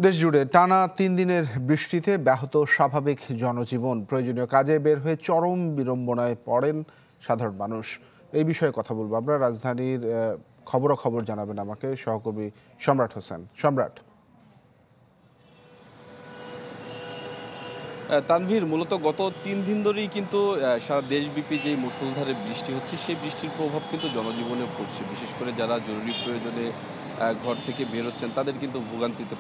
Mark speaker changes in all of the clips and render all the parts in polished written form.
Speaker 1: দেশজুড়ে টানা ৩ দিনের বৃষ্টিতে ব্যাহত স্বাভাবিক জনজীবন। প্রয়োজনীয় কাজে বের হয়ে চরম বিড়ম্বনায় পড়েন সাধারণ মানুষ। এই বিষয়ে কথা বলবো আমরা। রাজধানীর খবরাখবর জানাবেন আমাকে সহকর্মী সম্রাট হোসেন। সম্রাট।
Speaker 2: তানভীর, মূলত গত ৩ দিন ধরেই কিন্তু সারা দেশব্যাপী যে মুষলধারে বৃষ্টি হচ্ছে, সেই বৃষ্টির প্রভাব কিন্তু জনজীবনে পড়ছে। বিশেষ করে যারা জরুরি প্রয়োজনে ঘর থেকে বের হচ্ছেন, তাদের কিন্তু ভোগান্তিতে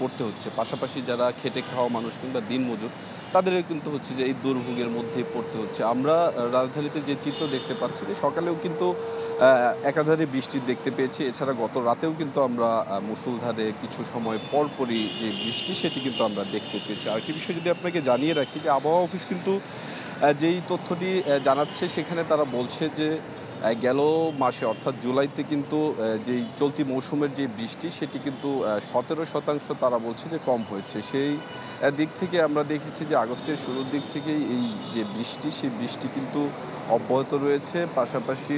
Speaker 2: পড়তে হচ্ছে। পাশাপাশি যারা খেটে খাওয়া মানুষ কিংবা দিনমজুর, তাদেরও কিন্তু হচ্ছে যে এই দুর্ভোগের মধ্যেই পড়তে হচ্ছে। আমরা রাজধানীতে যে চিত্র দেখতে পাচ্ছি, যে সকালেও কিন্তু একাধারে বৃষ্টি দেখতে পেয়েছি। এছাড়া গত রাতেও কিন্তু আমরা মুষলধারে কিছু সময় পরপরই যে বৃষ্টি, সেটি কিন্তু আমরা দেখতে পেয়েছি। আরেকটি বিষয় যদি আপনাকে জানিয়ে রাখি, যে আবহাওয়া অফিস কিন্তু যেই তথ্যটি জানাচ্ছে, সেখানে তারা বলছে যে গেল মাসে অর্থাৎ জুলাইতে কিন্তু যেই চলতি মৌসুমের যে বৃষ্টি, সেটি কিন্তু 17% তারা বলছে যে কম হয়েছে। সেই দিক থেকে আমরা দেখেছি যে আগস্টের শুরুর দিক থেকেই এই যে বৃষ্টি, সেই বৃষ্টি কিন্তু অব্যাহত রয়েছে। পাশাপাশি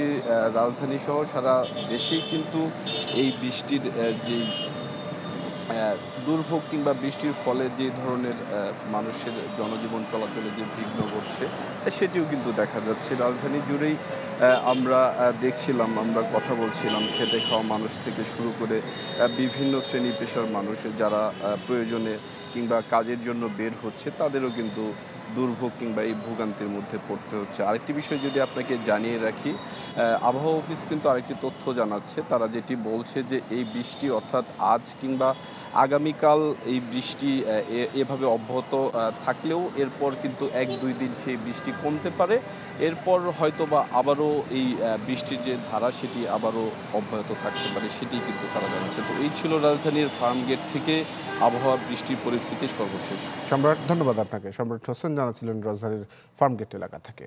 Speaker 2: রাজধানী সহ সারা দেশেই কিন্তু এই বৃষ্টির যেই দুর্ভোগ কিংবা বৃষ্টির ফলে যে ধরনের মানুষের জনজীবন চলাচলে যে বিঘ্ন ঘটছে, সেটিও কিন্তু দেখা যাচ্ছে। রাজধানী জুড়েই আমরা দেখছিলাম, আমরা কথা বলছিলাম খেটে খাওয়া মানুষ থেকে শুরু করে বিভিন্ন শ্রেণী পেশার মানুষ যারা প্রয়োজনে কিংবা কাজের জন্য বের হচ্ছে, তাদেরও কিন্তু দুর্ভোগ কিংবা এই ভোগান্তির মধ্যে পড়তে হচ্ছে। আরেকটি বিষয় যদি আপনাকে জানিয়ে রাখি, আবহাওয়া অফিস কিন্তু আরেকটি তথ্য জানাচ্ছে। তারা যেটি বলছে যে এই বৃষ্টি অর্থাৎ আজ কিংবা আগামীকাল এই বৃষ্টি এভাবে অব্যাহত থাকলেও এরপর কিন্তু ১-২ দিন সেই বৃষ্টি কমতে পারে। এরপর হয়তোবা আবারও এই বৃষ্টির যে ধারা, সেটি আবারও অব্যাহত থাকতে পারে, সেটি কিন্তু তারা জানাচ্ছে। তো এই ছিল রাজধানীর ফার্মগেট থেকে আবহাওয়া বৃষ্টির পরিস্থিতি সর্বশেষ।
Speaker 1: সম্রাট, ধন্যবাদ আপনাকে। সম্রাট হোসেন জানাচ্ছিলেন রাজধানীর ফার্মগেট এলাকা থেকে।